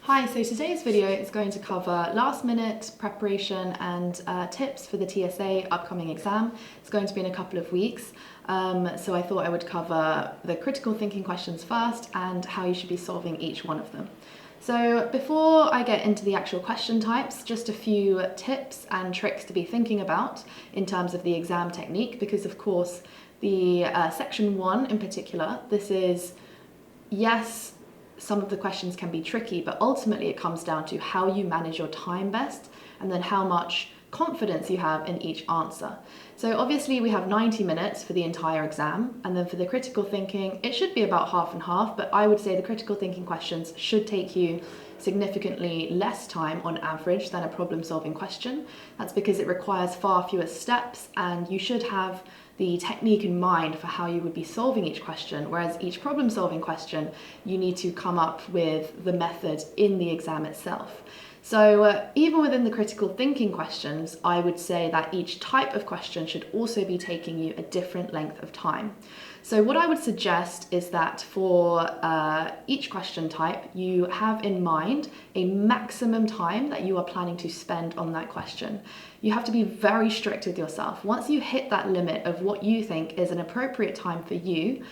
Hi, so today's video is going to cover last minute preparation and tips for the TSA upcoming exam. It's going to be in a couple of weeks, so I thought I would cover the critical thinking questions first and how you should be solving each one of them. So before I get into the actual question types, just a few tips and tricks to be thinking about in terms of the exam technique, because of course the section 1 in particular, this is, yes, some of the questions can be tricky, but ultimately it comes down to how you manage your time best and then how much confidence you have in each answer. So obviously we have 90 minutes for the entire exam, and then for the critical thinking it should be about half and half, but I would say the critical thinking questions should take you significantly less time on average than a problem-solving question. That's because it requires far fewer steps and you should have the technique in mind for how you would be solving each question, whereas each problem-solving question you need to come up with the method in the exam itself. So even within the critical thinking questions, I would say that each type of question should also be taking you a different length of time. So what I would suggest is that for each question type, you have in mind a maximum time that you are planning to spend on that question. You have to be very strict with yourself. Once you hit that limit of what you think is an appropriate time for you,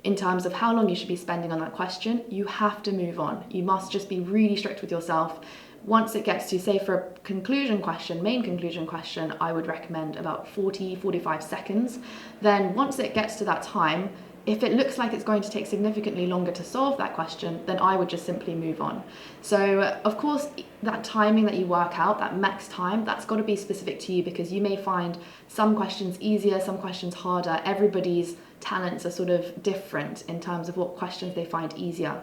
in terms of how long you should be spending on that question, you have to move on. You must just be really strict with yourself. Once it gets to, say, for a conclusion question, main conclusion question, I would recommend about 40-45 seconds. Then once it gets to that time, if it looks like it's going to take significantly longer to solve that question, then I would just simply move on. So of course, that timing that you work out, that max time, that's got to be specific to you, because you may find some questions easier, some questions harder. Everybody's talents are sort of different in terms of what questions they find easier.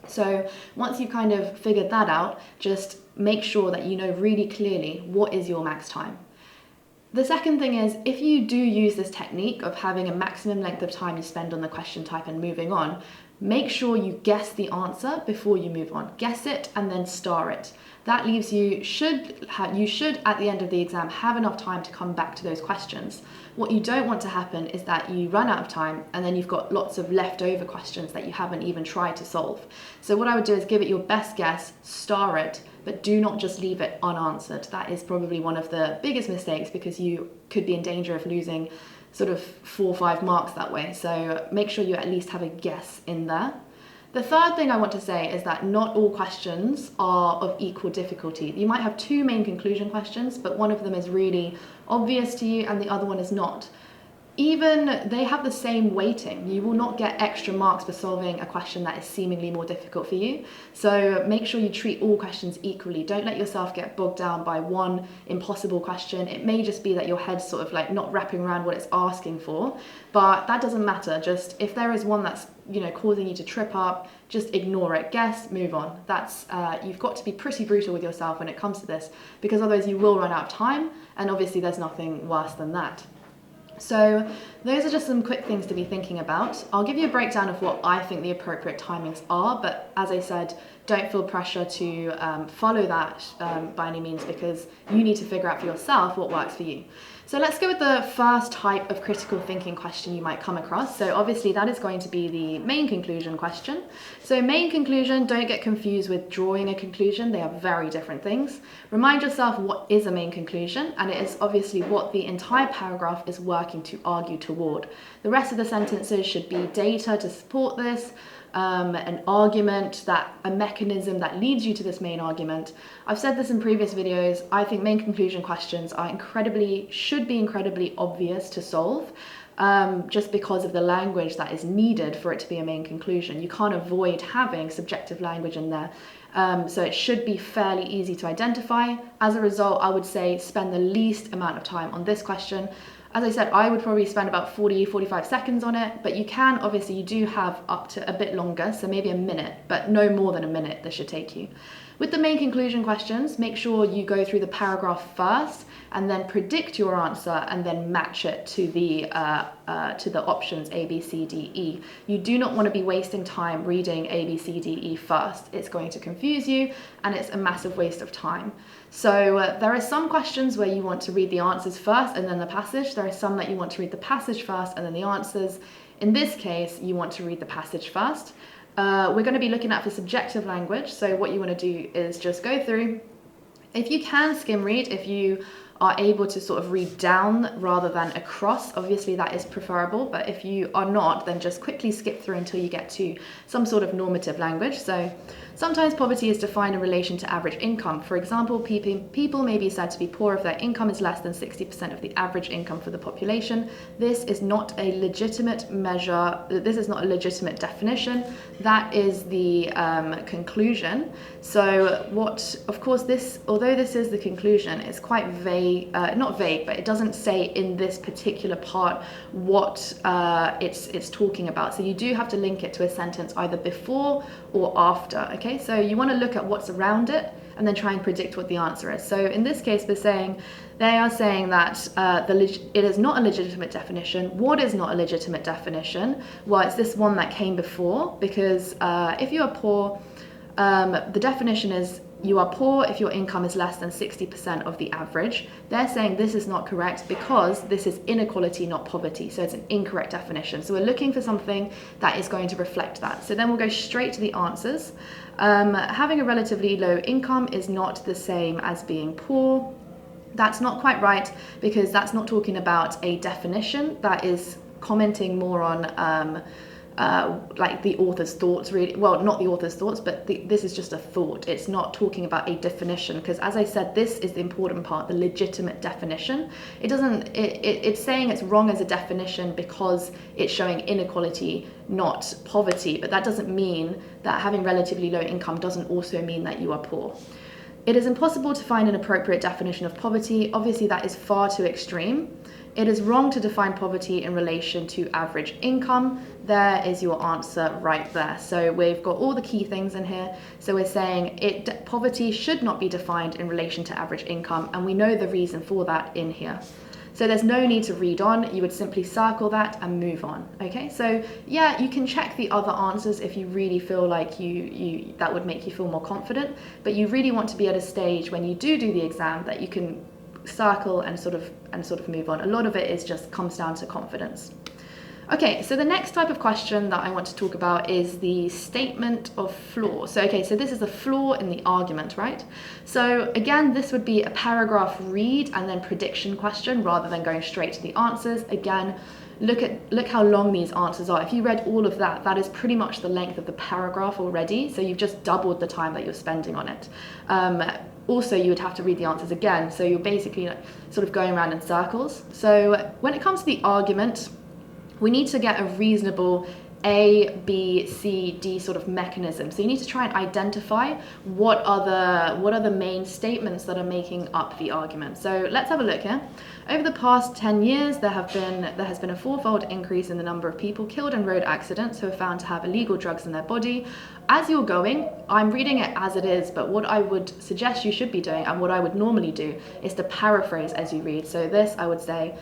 So once you've kind of figured that out, just make sure that you know really clearly what is your max time. The second thing is, if you do use this technique of having a maximum length of time you spend on the question type and moving on, make sure you guess the answer before you move on. Guess it and then star it. That leaves you should at the end of the exam have enough time to come back to those questions. What you don't want to happen is that you run out of time and then you've got lots of leftover questions that you haven't even tried to solve. So what I would do is give it your best guess, star it, but do not just leave it unanswered. That is probably one of the biggest mistakes, because you could be in danger of losing sort of 4 or 5 marks that way. So make sure you at least have a guess in there. The third thing I want to say is that not all questions are of equal difficulty. You might have 2 main conclusion questions, but one of them is really obvious to you and the other one is not. Even they have the same weighting. You will not get extra marks for solving a question that is seemingly more difficult for you. So make sure you treat all questions equally. Don't let yourself get bogged down by one impossible question. It may just be that your head's sort of like not wrapping around what it's asking for, but that doesn't matter. Just if there is one that's causing you to trip up, just ignore it. Guess, move on. That's you've got to be pretty brutal with yourself when it comes to this, because otherwise you will run out of time, and obviously there's nothing worse than that. So those are just some quick things to be thinking about. I'll give you a breakdown of what I think the appropriate timings are, but as I said, don't feel pressure to follow that by any means, because you need to figure out for yourself what works for you. So let's go with the first type of critical thinking question you might come across. So obviously that is going to be the main conclusion question. So main conclusion, don't get confused with drawing a conclusion. They are very different things. Remind yourself what is a main conclusion, and it is obviously what the entire paragraph is working to argue toward. The rest of the sentences should be data to support this, an argument, a mechanism that leads you to this main argument. I've said this in previous videos. I think main conclusion questions are should be incredibly obvious to solve, just because of the language that is needed for it to be a main conclusion. You can't avoid having subjective language in there. So it should be fairly easy to identify. As a result, I would say spend the least amount of time on this question. As I said, I would probably spend about 40-45 seconds on it, but you do have up to a bit longer, so maybe a minute, but no more than a minute this should take you. With the main conclusion questions, make sure you go through the paragraph first and then predict your answer and then match it to the options A, B, C, D, E. You do not want to be wasting time reading A, B, C, D, E first. It's going to confuse you and it's a massive waste of time. So there are some questions where you want to read the answers first and then the passage. There are some that you want to read the passage first and then the answers. In this case, you want to read the passage first. we're going to be looking at for subjective language. So what you want to do is just go through. If you can skim read, if you are able to sort of read down rather than across, obviously that is preferable, but if you are not, then just quickly skip through until you get to some sort of normative language. So sometimes poverty is defined in relation to average income. For example, people may be said to be poor if their income is less than 60% of the average income for the population. This is not a legitimate measure, this is not a legitimate definition. That is the conclusion. So what, of course, this, although this is the conclusion, it's quite vague, not vague, but it doesn't say in this particular part what it's talking about. So you do have to link it to a sentence either before or after, okay? So you want to look at what's around it and then try and predict what the answer is. So in this case, they are saying that it is not a legitimate definition. What is not a legitimate definition? Well, it's this one that came before, because if you are poor, the definition is you are poor if your income is less than 60% of the average. They're saying this is not correct because this is inequality, not poverty. So it's an incorrect definition. So we're looking for something that is going to reflect that. So then we'll go straight to the answers. Having a relatively low income is not the same as being poor. That's not quite right, because that's not talking about a definition. That is commenting more on like the author's thoughts, really. Well, not the author's thoughts, but this is just a thought. It's not talking about a definition, because as I said, this is the important part, the legitimate definition. It's saying it's wrong as a definition because it's showing inequality, not poverty, but that doesn't mean that having relatively low income doesn't also mean that you are poor. It is impossible to find an appropriate definition of poverty. Obviously, that is far too extreme. It is wrong to define poverty in relation to average income. There is your answer right there. So we've got all the key things in here. So we're saying poverty should not be defined in relation to average income, and we know the reason for that in here. So there's no need to read on. You would simply circle that and move on. Okay, so yeah, you can check the other answers if you really feel like that would make you feel more confident, but you really want to be at a stage when you do the exam that you can circle and sort of move on. A lot of it comes down to confidence. Okay, so the next type of question that I want to talk about is the statement of flaw. So this is a flaw in the argument, right? So again, this would be a paragraph read and then prediction question rather than going straight to the answers. Again, look how long these answers are. If you read all of that, that is pretty much the length of the paragraph already. So you've just doubled the time that you're spending on it. Also, you would have to read the answers again. So you're basically sort of going around in circles. So when it comes to the argument, we need to get a reasonable A, B, C, D sort of mechanism. So you need to try and identify what are the main statements that are making up the argument. So let's have a look here. Over the past 10 years, there has been a fourfold increase in the number of people killed in road accidents who are found to have illegal drugs in their body. As you're going, I'm reading it as it is, but what I would suggest you should be doing, and what I would normally do, is to paraphrase as you read. So this, I would say,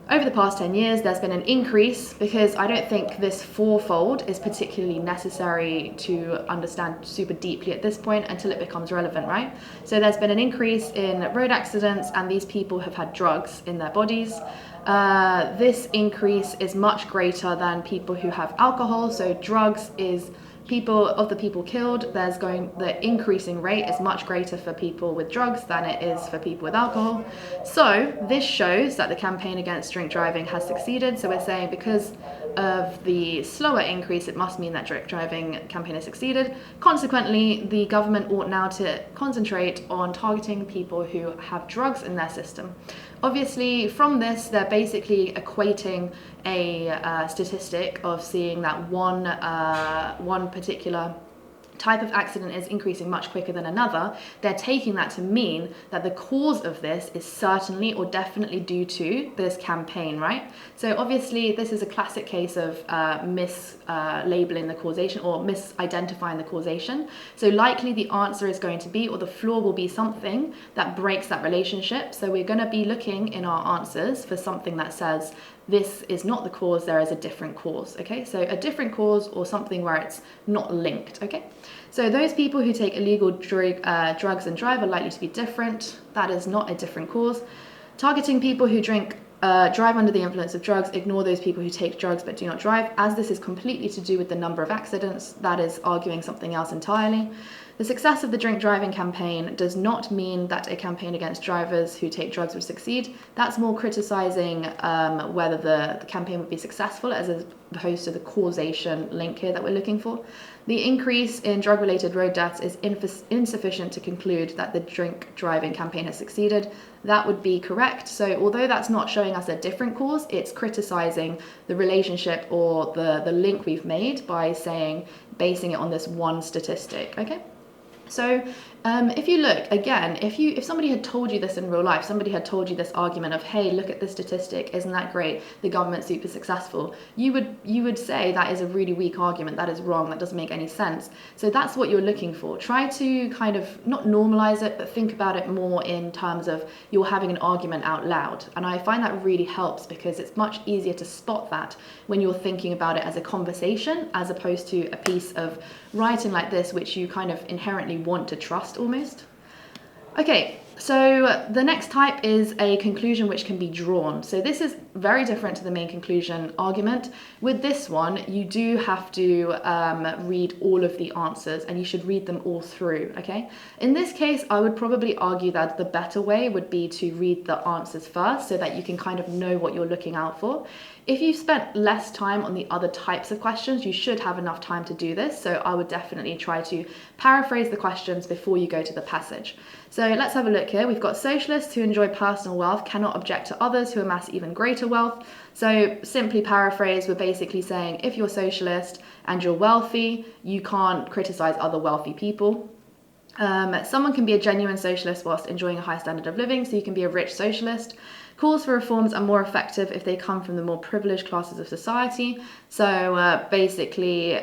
over the past 10 years, there's been an increase, because I don't think this fourfold is particularly necessary to understand super deeply at this point until it becomes relevant, right? So there's been an increase in road accidents, and these people have had drugs in their bodies. This increase is much greater than people who have alcohol. So drugs is the people killed, the increasing rate is much greater for people with drugs than it is for people with alcohol. So this shows that the campaign against drink driving has succeeded. So we're saying because of the slower increase, it must mean that drink driving campaign has succeeded. Consequently, the government ought now to concentrate on targeting people who have drugs in their system. Obviously, from this, they're basically equating a statistic of seeing that one particular type of accident is increasing much quicker than another. They're taking that to mean that the cause of this is certainly or definitely due to this campaign, right? So obviously this is a classic case of mislabeling the causation or misidentifying the causation. So likely the answer is going to be, or the flaw will be, something that breaks that relationship. So we're going to be looking in our answers for something that says this is not the cause, there is a different cause, okay? So a different cause or something where it's not linked, okay? So those people who take illegal drugs and drive are likely to be different. That is not a different cause. Targeting people who drink drive under the influence of drugs, ignore those people who take drugs but do not drive. As this is completely to do with the number of accidents, that is arguing something else entirely. The success of the drink driving campaign does not mean that a campaign against drivers who take drugs would succeed. That's more criticising whether the campaign would be successful as opposed to the causation link here that we're looking for. The increase in drug-related road deaths is insufficient to conclude that the drink driving campaign has succeeded. That would be correct. So although that's not showing us a different cause, it's criticising the relationship or the link we've made by basing it on this one statistic, okay? So if you look again, if somebody had told you this in real life, somebody had told you this argument of, hey, look at this statistic, isn't that great? The government's super successful. You would say that is a really weak argument. That is wrong. That doesn't make any sense. So that's what you're looking for. Try to kind of not normalize it, but think about it more in terms of you're having an argument out loud. And I find that really helps because it's much easier to spot that when you're thinking about it as a conversation as opposed to a piece of writing like this, which you kind of inherently want to trust almost. Okay, so the next type is a conclusion which can be drawn. So this is very different to the main conclusion argument. With this one, you do have to read all of the answers and you should read them all through, okay? In this case, I would probably argue that the better way would be to read the answers first so that you can kind of know what you're looking out for. If you've spent less time on the other types of questions, you should have enough time to do this. So I would definitely try to paraphrase the questions before you go to the passage. So let's have a look here. We've got socialists who enjoy personal wealth cannot object to others who amass even greater wealth. So simply paraphrase, we're basically saying if you're socialist and you're wealthy, you can't criticize other wealthy people. Someone can be a genuine socialist whilst enjoying a high standard of living, so you can be a rich socialist. Calls for reforms are more effective if they come from the more privileged classes of society. So basically,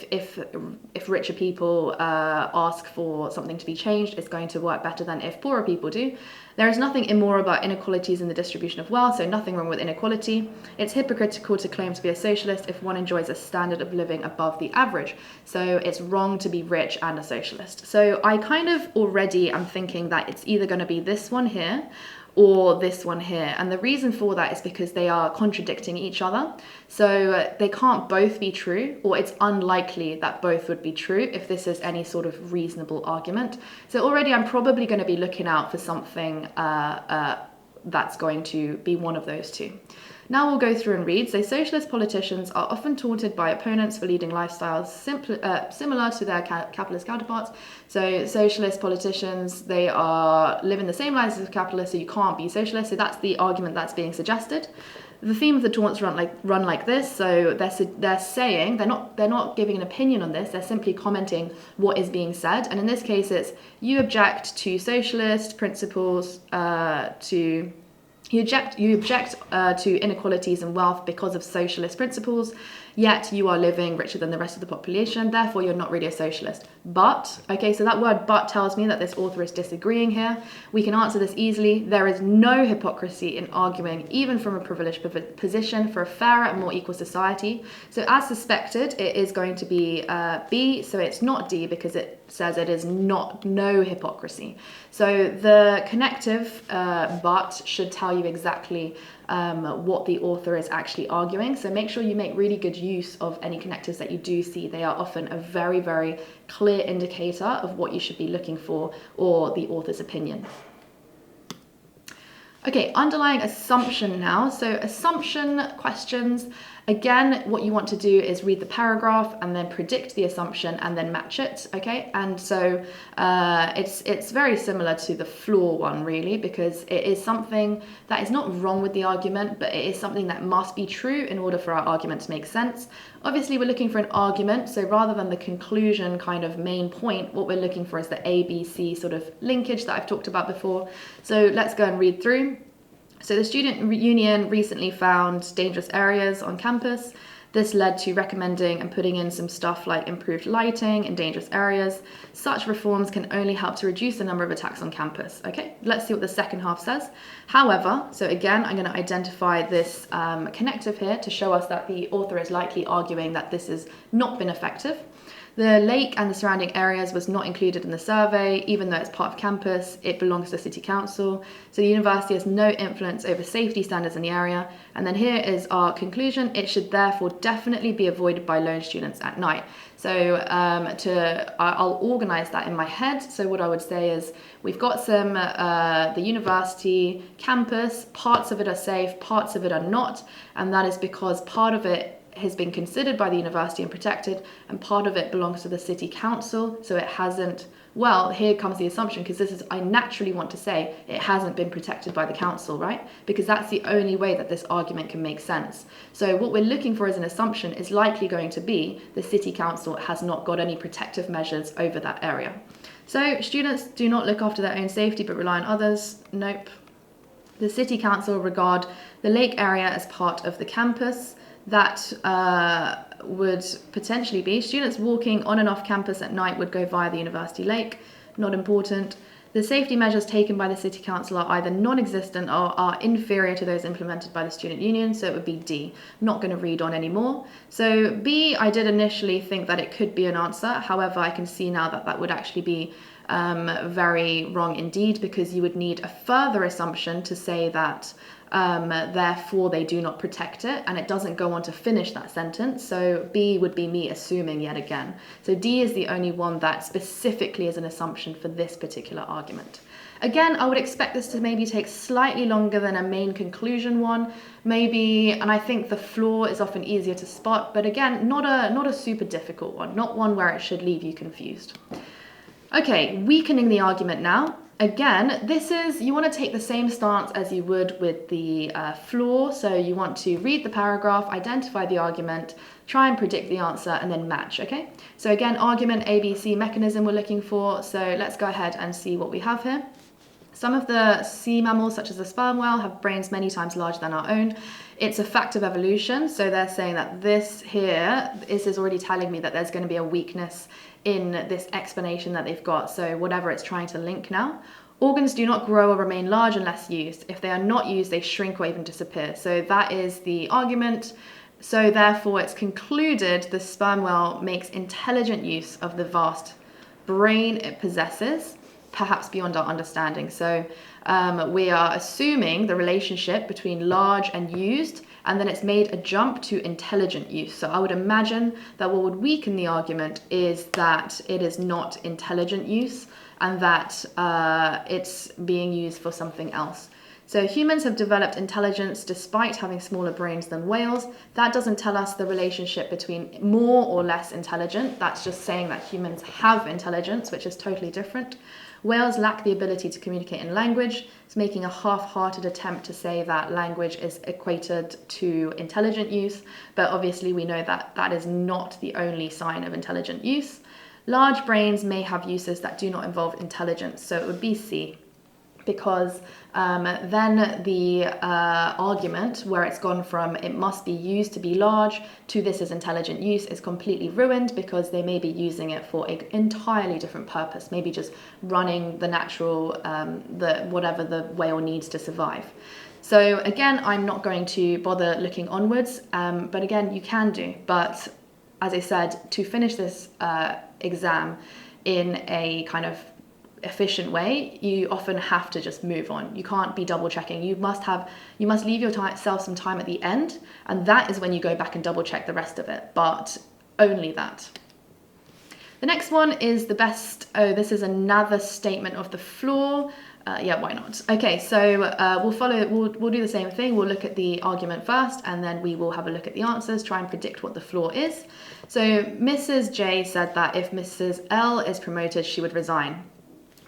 if richer people ask for something to be changed, it's going to work better than if poorer people do. There is nothing immoral about inequalities in the distribution of wealth, so nothing wrong with inequality. It's hypocritical to claim to be a socialist if one enjoys a standard of living above the average. So it's wrong to be rich and a socialist. So I kind of already am thinking that it's either going to be this one here or this one here. And the reason for that is because they are contradicting each other. So they can't both be true, or it's unlikely that both would be true if this is any sort of reasonable argument. So already I'm probably going to be looking out for something that's going to be one of those two. Now we'll go through and read. So socialist politicians are often taunted by opponents for leading lifestyles similar to their capitalist counterparts. So socialist politicians, they are living the same lives as capitalists, so you can't be socialist. So that's the argument that's being suggested. The theme of the taunts run like this. So they're saying, they're not giving an opinion on this, they're simply commenting what is being said. And in this case, it's you object to socialist principles, You object to inequalities in wealth because of socialist principles, yet you are living richer than the rest of the population, therefore you're not really a socialist. But, okay, so that word but tells me that this author is disagreeing here. We can answer this easily. There is no hypocrisy in arguing, even from a privileged position, for a fairer and more equal society. So as suspected, it is going to be B, so it's not D because it says it is no hypocrisy. So the connective but should tell you exactly what the author is actually arguing. So make sure you make really good use of any connectives that you do see. They are often a very, very clear indicator of what you should be looking for or the author's opinion. Okay, underlying assumption now. So assumption questions. Again, what you want to do is read the paragraph and then predict the assumption and then match it, okay? And so it's very similar to the flaw one, really, because it is something that is not wrong with the argument, but it is something that must be true in order for our argument to make sense. Obviously, we're looking for an argument, so rather than the conclusion kind of main point, what we're looking for is the A, B, C sort of linkage that I've talked about before. So let's go and read through. So the student union recently found dangerous areas on campus. This led to recommending and putting in some stuff like improved lighting in dangerous areas. Such reforms can only help to reduce the number of attacks on campus. Okay, let's see what the second half says. However, so again, I'm going to identify this connective here to show us that the author is likely arguing that this has not been effective. The lake and the surrounding areas was not included in the survey. Even though it's part of campus, it belongs to the city council. So the university has no influence over safety standards in the area. And then here is our conclusion. It should therefore definitely be avoided by lone students at night. So I'll organize that in my head. So what I would say is we've got some, the university campus, parts of it are safe, parts of it are not. And that is because part of it has been considered by the university and protected, and part of it belongs to the city council. So it hasn't, well, here comes the assumption, because this is, I naturally want to say it hasn't been protected by the council, right? Because that's the only way that this argument can make sense. So what we're looking for as an assumption is likely going to be the city council has not got any protective measures over that area. So students do not look after their own safety but rely on others. Nope. The city council regard the lake area as part of the campus. That would potentially be students walking on and off campus at night would go via the university lake. Not important. The safety measures taken by the city council are either non-existent or are inferior to those implemented by the student union. So it would be D. Not going to read on anymore. So B, I did initially think that it could be an answer. However, I can see now that that would actually be very wrong indeed, because you would need a further assumption to say that therefore they do not protect it, and it doesn't go on to finish that sentence. So B would be me assuming yet again. So D is the only one that specifically is an assumption for this particular argument. Again, I would expect this to maybe take slightly longer than a main conclusion one, maybe, and I think the flaw is often easier to spot, but again, not a super difficult one, not one where it should leave you confused. Okay, weakening the argument now. Again, this is, you want to take the same stance as you would with the flaw. So you want to read the paragraph, identify the argument, try and predict the answer, and then match, okay? So again, argument, ABC mechanism we're looking for. So let's go ahead and see what we have here. Some of the sea mammals, such as the sperm whale, have brains many times larger than our own. It's a fact of evolution. So they're saying that this is already telling me that there's going to be a weakness in this explanation that they've got. So whatever it's trying to link now. Organs do not grow or remain large unless used. If they are not used, they shrink or even disappear. So that is the argument. So therefore it's concluded the sperm whale makes intelligent use of the vast brain it possesses, perhaps beyond our understanding. So we are assuming the relationship between large and used, and then it's made a jump to intelligent use. So I would imagine that what would weaken the argument is that it is not intelligent use, and that it's being used for something else. So humans have developed intelligence despite having smaller brains than whales. That doesn't tell us the relationship between more or less intelligent. That's just saying that humans have intelligence, which is totally different. Whales lack the ability to communicate in language. It's making a half-hearted attempt to say that language is equated to intelligent use, but obviously we know that that is not the only sign of intelligent use. Large brains may have uses that do not involve intelligence, so it would be C, because then the argument where it's gone from it must be used to be large to this is intelligent use is completely ruined, because they may be using it for an entirely different purpose, maybe just running the natural, whatever the whale needs to survive. So again, I'm not going to bother looking onwards, but again, you can do. But as I said, to finish this exam in a kind of efficient way, you often have to just move on. You can't be double checking. You must leave yourself some time at the end, and that is when you go back and double check the rest of it, but only that. The next one is the best. Oh, this is another statement of the flaw. Yeah, why not? Okay, so we'll do the same thing. We'll look at the argument first, and then we will have a look at the answers, try and predict what the flaw is. So Mrs. J said that if Mrs. L is promoted, she would resign.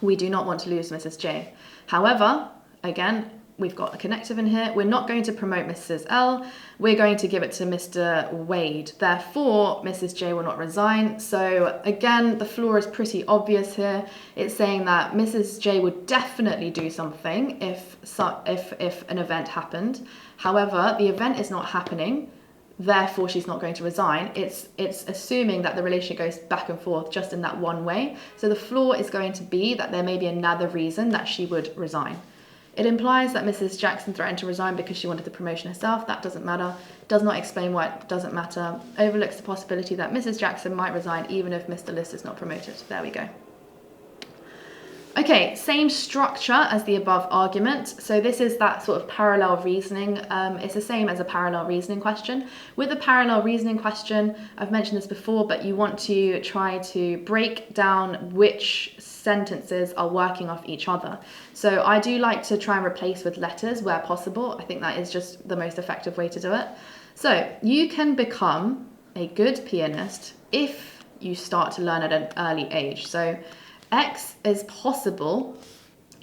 We do not want to lose Mrs. J. However, again, we've got a connective in here. We're not going to promote Mrs. L. We're going to give it to Mr. Wade. Therefore, Mrs. J will not resign. So again, the flaw is pretty obvious here. It's saying that Mrs. J would definitely do something if an event happened. However, the event is not happening. Therefore, she's not going to resign. It's assuming that the relationship goes back and forth just in that one way. So the flaw is going to be that there may be another reason that she would resign. It implies that Mrs. Jackson threatened to resign because she wanted the promotion herself. That doesn't matter. Does not explain why it doesn't matter. Overlooks the possibility that Mrs. Jackson might resign even if Mr. List is not promoted. There we go. Okay, same structure as the above argument. So this is that sort of parallel reasoning. It's the same as a parallel reasoning question. With a parallel reasoning question, I've mentioned this before, but you want to try to break down which sentences are working off each other. So I do like to try and replace with letters where possible. I think that is just the most effective way to do it. So you can become a good pianist if you start to learn at an early age. So X is possible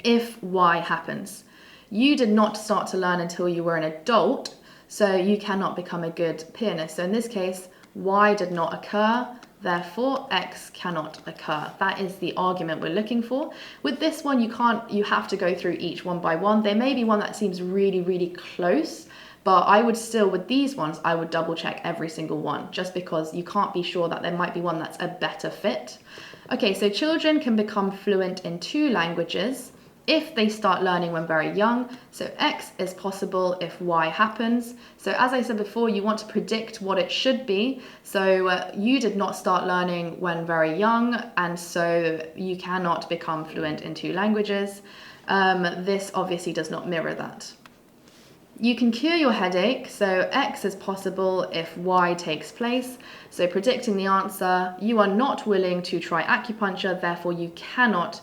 if Y happens. You did not start to learn until you were an adult, so you cannot become a good pianist. So in this case, Y did not occur, therefore X cannot occur. That is the argument we're looking for. With this one, you have to go through each one by one. There may be one that seems really, really close, but I would still, with these ones, I would double check every single one, just because you can't be sure that there might be one that's a better fit. Okay, so children can become fluent in 2 languages if they start learning when very young. So X is possible if Y happens. So as I said before, you want to predict what it should be. So you did not start learning when very young, and so you cannot become fluent in 2 languages. This obviously does not mirror that. You can cure your headache, so X is possible if Y takes place. So predicting the answer, you are not willing to try acupuncture, therefore you cannot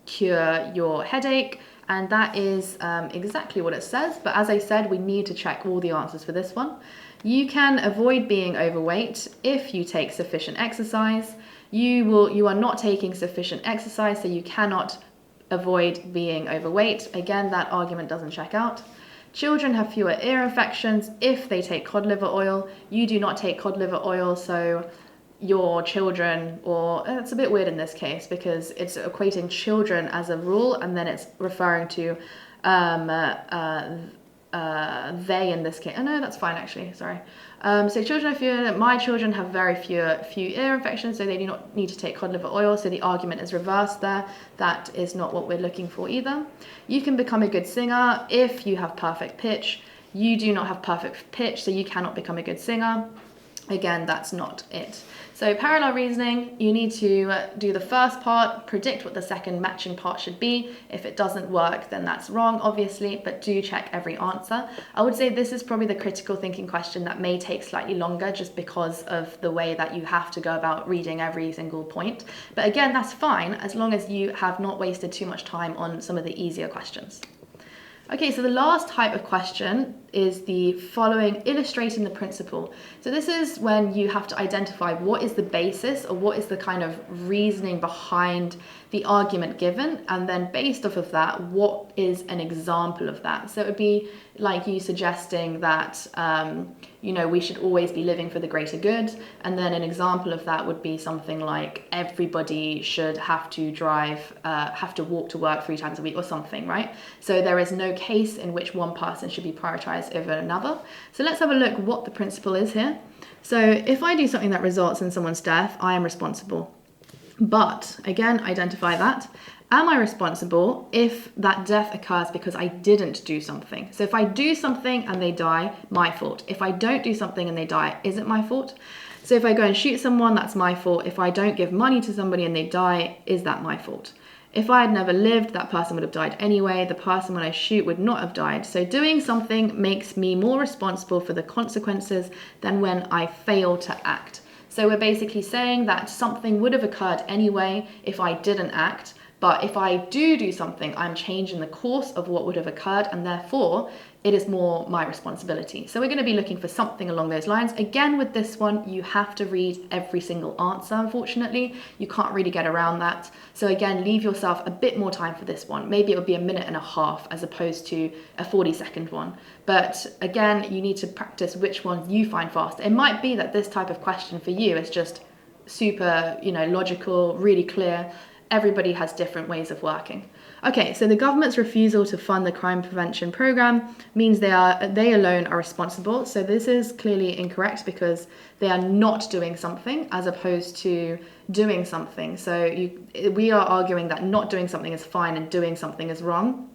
cure your headache. And that is exactly what it says. But as I said, we need to check all the answers for this one. You can avoid being overweight if you take sufficient exercise. You are not taking sufficient exercise, so you cannot avoid being overweight. Again, that argument doesn't check out. Children have fewer ear infections if they take cod liver oil. You do not take cod liver oil, so your children, or it's a bit weird in this case because it's equating children as a rule, and then it's referring to they in this case. Oh no, that's fine actually, sorry. So my children have very few ear infections, so they do not need to take cod liver oil, so the argument is reversed there. That is not what we're looking for either. You can become a good singer if you have perfect pitch. You do not have perfect pitch, so you cannot become a good singer. Again, that's not it. So parallel reasoning, you need to do the first part, predict what the second matching part should be. If it doesn't work, then that's wrong, obviously, but do check every answer. I would say this is probably the critical thinking question that may take slightly longer just because of the way that you have to go about reading every single point. But again, that's fine as long as you have not wasted too much time on some of the easier questions. Okay, so the last type of question is the following, illustrating the principle. So this is when you have to identify what is the basis or what is the kind of reasoning behind the argument given, and then based off of that, what is an example of that? So it would be like you suggesting that we should always be living for the greater good, and then an example of that would be something like everybody should have to walk to work 3 times a week or something, right? So there is no case in which one person should be prioritized over another. So let's have a look what the principle is here. So if I do something that results in someone's death, I am responsible. But again, identify that. Am I responsible if that death occurs because I didn't do something? So if I do something and they die, my fault. If I don't do something and they die, is it my fault? So if I go and shoot someone, that's my fault. If I don't give money to somebody and they die, is that my fault? If I had never lived, that person would have died anyway. The person when I shoot would not have died. So doing something makes me more responsible for the consequences than when I fail to act. So we're basically saying that something would have occurred anyway if I didn't act. But if I do something, I'm changing the course of what would have occurred, and therefore it is more my responsibility. So we're going to be looking for something along those lines. Again, with this one, you have to read every single answer, unfortunately. You can't really get around that. So again, leave yourself a bit more time for this one. Maybe it would be 1.5 minutes as opposed to a 40-second one. But again, you need to practice which ones you find faster. It might be that this type of question for you is just super, logical, really clear. Everybody has different ways of working. Okay, so the government's refusal to fund the crime prevention program means they alone are responsible. So this is clearly incorrect because they are not doing something as opposed to doing something. So we are arguing that not doing something is fine and doing something is wrong.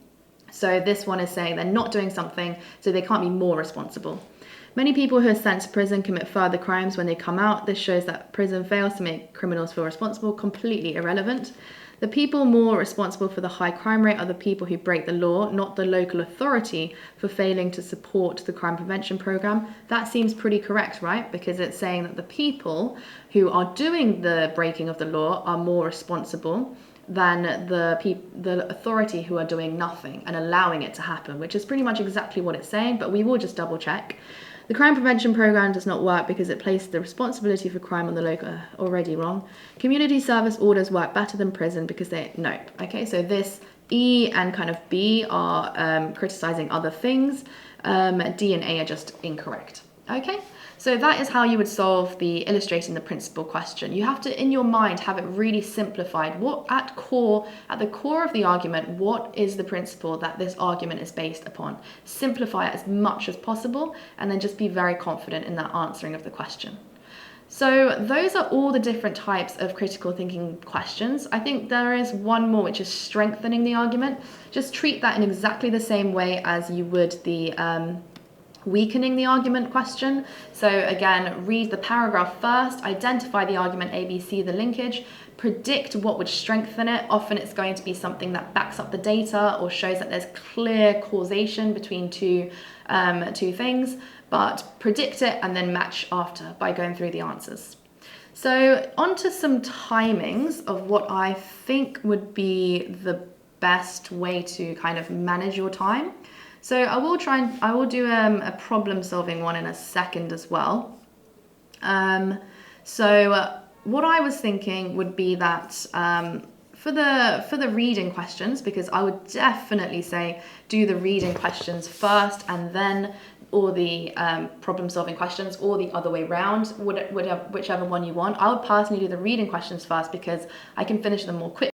So this one is saying they're not doing something, so they can't be more responsible. Many people who are sent to prison commit further crimes when they come out. This shows that prison fails to make criminals feel responsible. Completely irrelevant. The people more responsible for the high crime rate are the people who break the law, not the local authority for failing to support the crime prevention program. That seems pretty correct, right? Because it's saying that the people who are doing the breaking of the law are more responsible than the authority who are doing nothing and allowing it to happen, which is pretty much exactly what it's saying, but we will just double check. The crime prevention program does not work because it places the responsibility for crime on the local. Already wrong. Community service orders work better than prison because nope. Okay, so this E and kind of B are criticizing other things. D and A are just incorrect. Okay, so that is how you would solve the illustrating the principle question. You have to, in your mind, have it really simplified. At the core of the argument, what is the principle that this argument is based upon? Simplify it as much as possible, and then just be very confident in that answering of the question. So those are all the different types of critical thinking questions. I think there is one more, which is strengthening the argument. Just treat that in exactly the same way as you would the weakening the argument question. So again, read the paragraph first, identify the argument ABC, the linkage, predict what would strengthen it. Often it's going to be something that backs up the data or shows that there's clear causation between two things, but predict it and then match after by going through the answers. So on to some timings of what I think would be the best way to kind of manage your time. So I will do a problem solving one in a second as well. What I was thinking would be that for the reading questions, because I would definitely say do the reading questions first and then or the problem solving questions, or the other way around, whichever one you want. I would personally do the reading questions first because I can finish them more quickly.